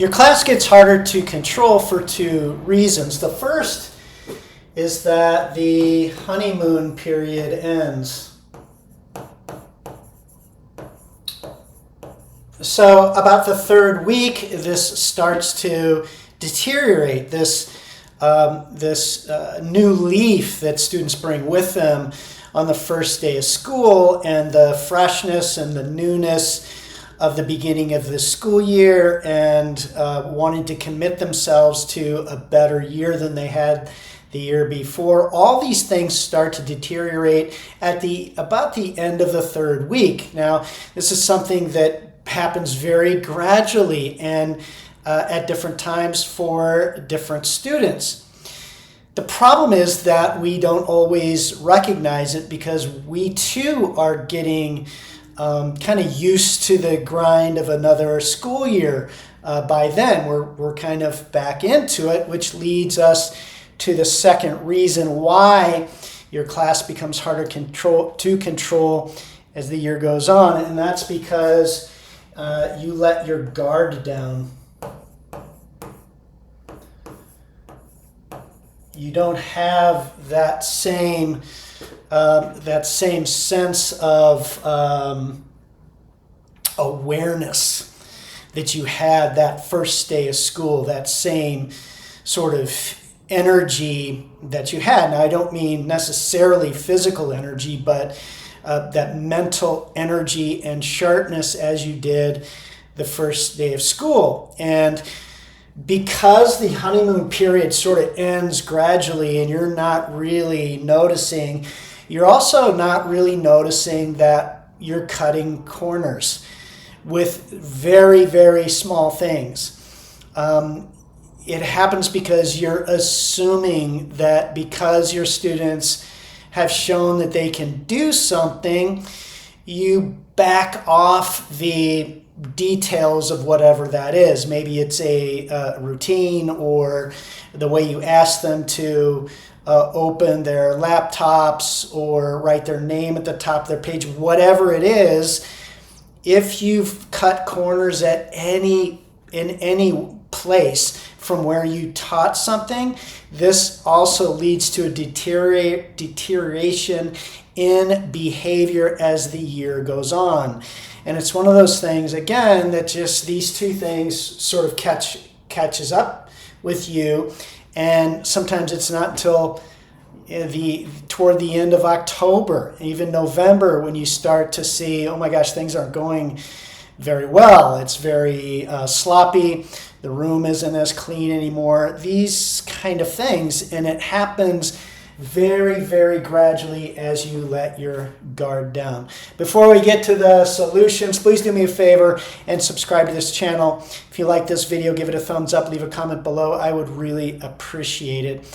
Your class gets harder to control for two reasons. The first is that the honeymoon period ends. So about the third week, this starts to deteriorate. This new leaf that students bring with them on the first day of school, and the freshness and the newness of the beginning of the school year, and wanting to commit themselves to a better year than they had the year before. All these things start to deteriorate at about the end of the third week. Now, this is something that happens very gradually and at different times for different students. The problem is that we don't always recognize it because we too are getting kind of used to the grind of another school year. By then, we're kind of back into it, which leads us to the second reason why your class becomes harder to control as the year goes on, and that's because you let your guard down. You don't have that same sense of awareness that you had that first day of school, that same sort of energy that you had. Now, I don't mean necessarily physical energy, but that mental energy and sharpness as you did the first day of school. And because the honeymoon period sort of ends gradually and you're not really noticing, you're also not really noticing that you're cutting corners with very, very small things. It happens because you're assuming that because your students have shown that they can do something, you back off the details of whatever that is. Maybe it's a routine, or the way you ask them to open their laptops or write their name at the top of their page, whatever it is. If you've cut corners in any place from where you taught something, this also leads to a deterioration in behavior as the year goes on. And it's one of those things, again, that just these two things sort of catches up with you. And sometimes it's not until toward the end of October, even November, when you start to see, oh my gosh, things aren't going very well. It's very sloppy. The room isn't as clean anymore. These kind of things. And it happens very, very gradually as you let your guard down. Before we get to the solutions, please do me a favor and subscribe to this channel. If you like this video, give it a thumbs up, leave a comment below. I would really appreciate it.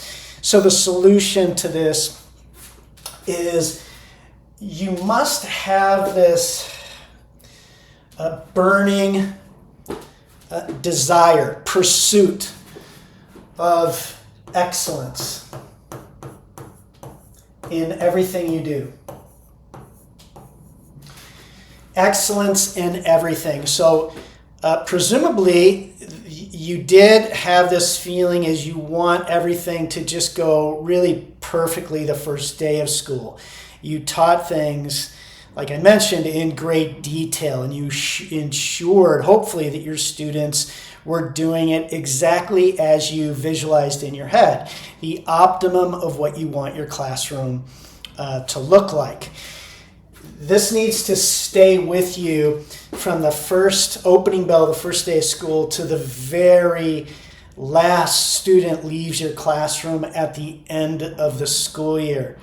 So the solution to this is you must have this burning desire, pursuit of excellence in everything you do. Excellence in everything. So presumably you did have this feeling as you want everything to just go really perfectly the first day of school. You taught things, like I mentioned, in great detail, and you ensured, hopefully, that your students were doing it exactly as you visualized in your head, the optimum of what you want your classroom to look like. This needs to stay with you from the first opening bell, the first day of school, to the very last student leaves your classroom at the end of the school year.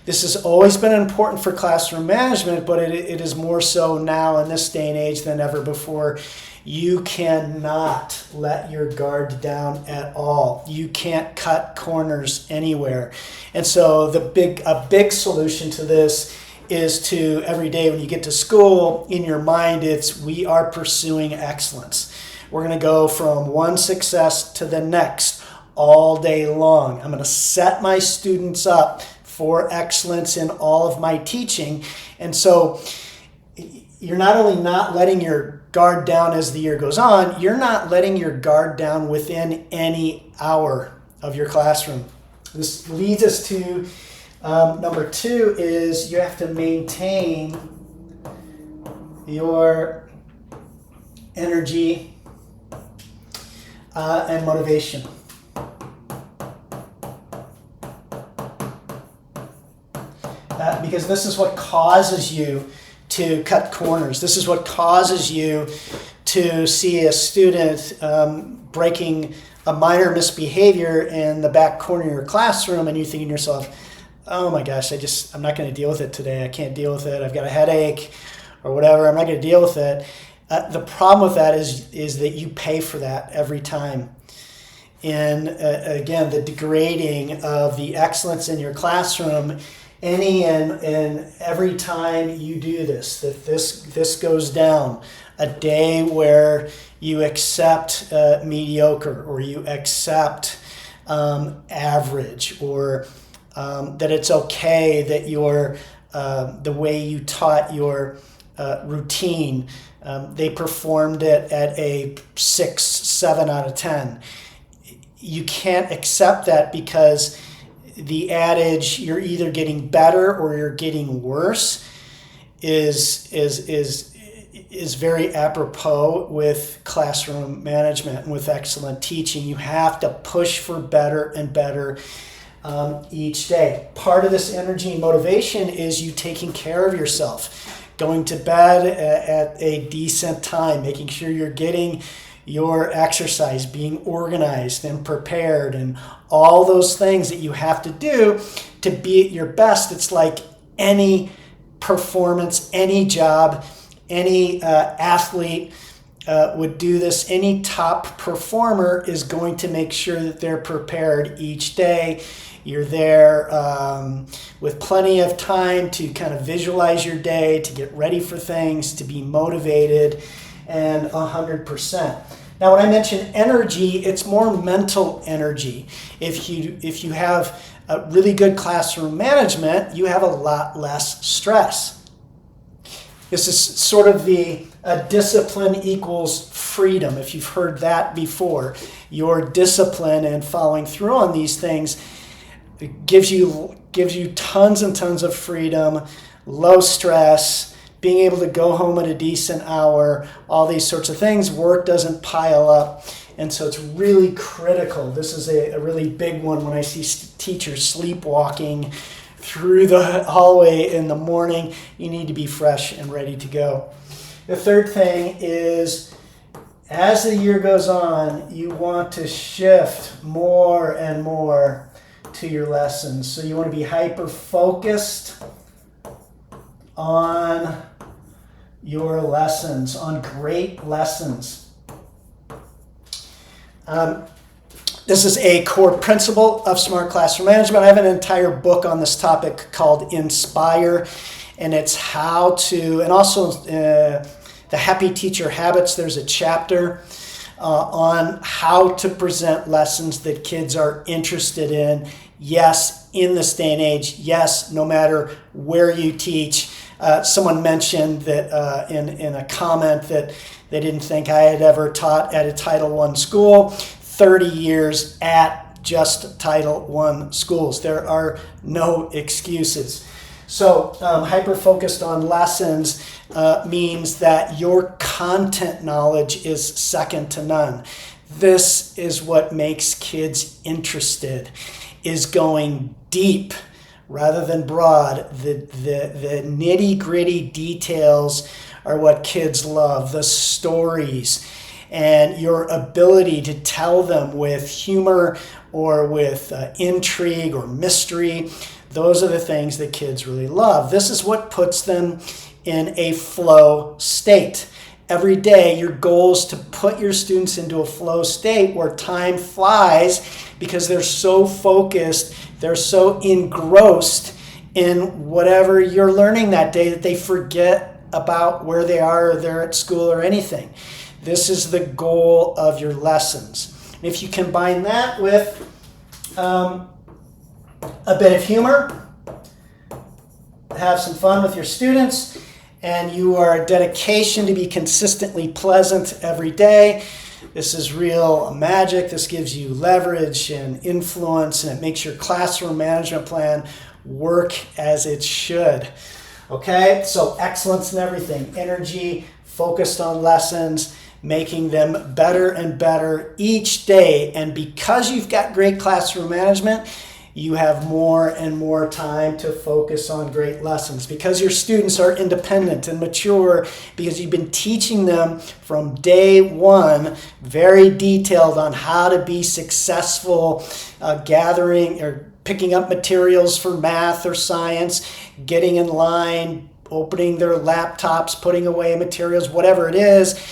This has always been important for classroom management, but it is more so now in this day and age than ever before. You cannot let your guard down at all. You can't cut corners anywhere. And so a big solution to this is to, every day when you get to school, in your mind, we are pursuing excellence. We're going to go from one success to the next all day long. I'm going to set my students up for excellence in all of my teaching. And so you're not only not letting your guard down as the year goes on, you're not letting your guard down within any hour of your classroom. This leads us to number 2 is you have to maintain your energy and motivation. Because this is what causes you to cut corners. This is what causes you to see a student breaking a minor misbehavior in the back corner of your classroom, and you're thinking to yourself, oh my gosh, I'm not going to deal with it today. I can't deal with it. I've got a headache or whatever. I'm not going to deal with it. The problem with that is that you pay for that every time. And again, the degrading of the excellence in your classroom, any and every time you do this, that this goes down, a day where you accept mediocre, or you accept average, or that it's okay that your the way you taught your routine, they performed it at a 6, 7 out of 10. You can't accept that, because the adage, you're either getting better or you're getting worse, is very apropos with classroom management and with excellent teaching. You have to push for better and better each day. Part of this energy and motivation is you taking care of yourself, going to bed at a decent time, making sure you're getting your exercise, being organized and prepared, and all those things that you have to do to be at your best. It's like any performance, any job, any athlete would do this. Any top performer is going to make sure that they're prepared each day. You're there with plenty of time to kind of visualize your day, to get ready for things, to be motivated, and 100%. Now, when I mention energy, it's more mental energy. If you have a really good classroom management, you have a lot less stress. This is sort of the discipline equals freedom. If you've heard that before, your discipline and following through on these things gives you tons and tons of freedom, low stress, being able to go home at a decent hour, all these sorts of things. Work doesn't pile up. And so it's really critical. This is a really big one when I see teachers sleepwalking through the hallway in the morning. You need to be fresh and ready to go. The third thing is, as the year goes on, you want to shift more and more to your lessons. So you want to be hyper-focused on your lessons, on great lessons. This is a core principle of smart classroom management. I have an entire book on this topic called Inspire, and it's how to, and also the Happy Teacher Habits, there's a chapter on how to present lessons that kids are interested in. Yes, in this day and age, yes, no matter where you teach. Someone mentioned that in a comment that they didn't think I had ever taught at a Title I school. 30 years at just Title I schools. There are no excuses. So hyper-focused on lessons means that your content knowledge is second to none. This is what makes kids interested, is going deep rather than broad. The nitty-gritty details are what kids love, the stories, and your ability to tell them with humor or with intrigue or mystery. Those are the things that kids really love. This is what puts them in a flow state. Every day, your goal is to put your students into a flow state where time flies because they're so focused, they're so engrossed in whatever you're learning that day that they forget about where they are, or they're at school or anything. This is the goal of your lessons. And if you combine that with a bit of humor, have some fun with your students, and your dedication to be consistently pleasant every day. This is real magic. This gives you leverage and influence, and it makes your classroom management plan work as it should. Okay, so excellence in everything, energy, focused on lessons, making them better and better each day. And because you've got great classroom management, you have more and more time to focus on great lessons because your students are independent and mature, because you've been teaching them from day one, very detailed on how to be successful gathering or picking up materials for math or science, getting in line, opening their laptops, putting away materials, whatever it is.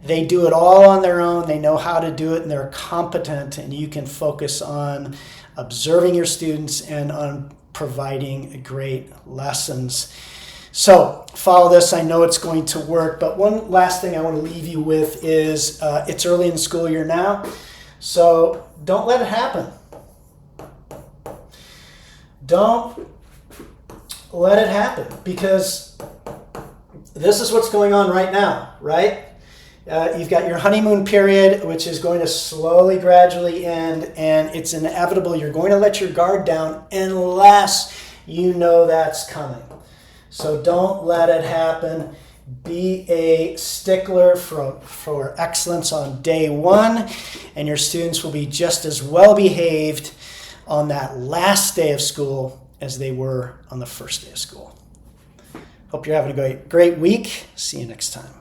They do it all on their own. They know how to do it, and they're competent, and you can focus on observing your students and on providing great lessons. So follow this. I know it's going to work, but one last thing I want to leave you with is it's early in the school year now, so don't let it happen. Don't let it happen, because this is what's going on right now, right? You've got your honeymoon period, which is going to slowly, gradually end, and it's inevitable. You're going to let your guard down unless you know that's coming. So don't let it happen. Be a stickler for excellence on day one, and your students will be just as well behaved on that last day of school as they were on the first day of school. Hope you're having a great week. See you next time.